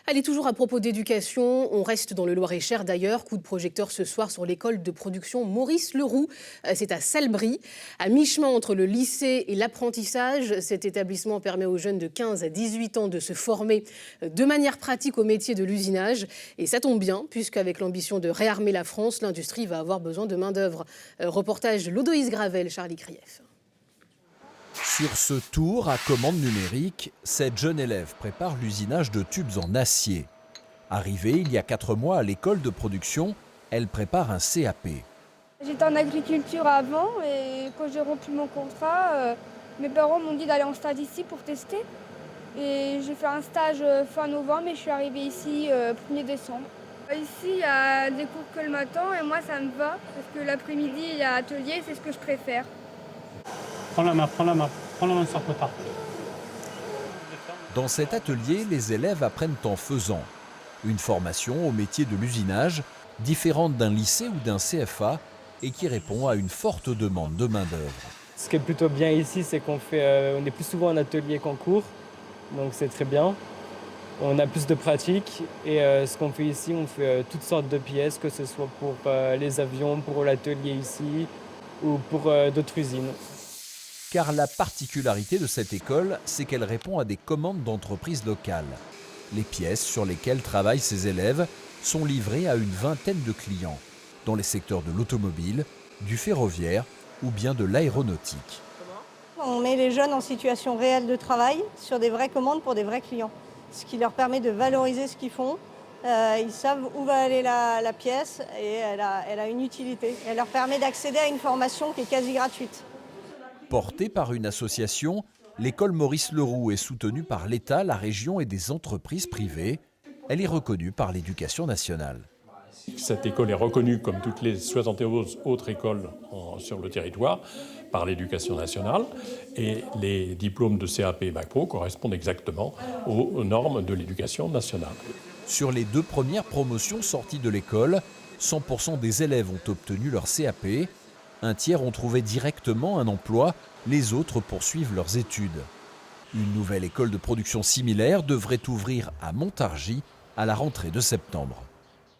Allez, toujours à propos d'éducation, on reste dans le Loir-et-Cher d'ailleurs. Coup de projecteur ce soir sur l'école de production Maurice Leroux. C'est à Salbris. À mi-chemin entre le lycée et l'apprentissage, cet établissement permet aux jeunes de 15 à 18 ans de se former de manière pratique au métier de l'usinage. Et ça tombe bien, puisqu'avec l'ambition de réarmer la France, l'industrie va avoir besoin de main-d'œuvre. Reportage de Lodoïs Gravel, Charlie Krief. Sur ce tour à commande numérique, cette jeune élève prépare l'usinage de tubes en acier. Arrivée il y a 4 mois à l'école de production, elle prépare un CAP. J'étais en agriculture avant et quand j'ai rompu mon contrat, mes parents m'ont dit d'aller en stage ici pour tester. Et j'ai fait un stage fin novembre et je suis arrivée ici 1er décembre. Ici, il y a des cours que le matin et moi ça me va parce que l'après-midi il y a atelier, c'est ce que je préfère. Prends la main sur le potard. Dans cet atelier, les élèves apprennent en faisant. Une formation au métier de l'usinage, différente d'un lycée ou d'un CFA et qui répond à une forte demande de main-d'œuvre. Ce qui est plutôt bien ici, c'est qu'on est plus souvent en atelier qu'en cours, donc c'est très bien. On a plus de pratique et ce qu'on fait ici, on fait toutes sortes de pièces, que ce soit pour les avions, pour l'atelier ici ou pour d'autres usines. Car la particularité de cette école, c'est qu'elle répond à des commandes d'entreprises locales. Les pièces sur lesquelles travaillent ces élèves sont livrées à une vingtaine de clients, dans les secteurs de l'automobile, du ferroviaire ou bien de l'aéronautique. On met les jeunes en situation réelle de travail sur des vraies commandes pour des vrais clients, ce qui leur permet de valoriser ce qu'ils font. Ils savent où va aller la pièce et elle a une utilité. Elle leur permet d'accéder à une formation qui est quasi gratuite. Portée par une association, l'école Maurice Leroux est soutenue par l'État, la région et des entreprises privées. Elle est reconnue par l'Éducation nationale. Cette école est reconnue comme toutes les 71 autres écoles sur le territoire par l'Éducation nationale et les diplômes de CAP et Bac Pro correspondent exactement aux normes de l'Éducation nationale. Sur les 2 premières promotions sorties de l'école, 100% des élèves ont obtenu leur CAP. Un tiers ont trouvé directement un emploi, les autres poursuivent leurs études. Une nouvelle école de production similaire devrait ouvrir à Montargis à la rentrée de septembre.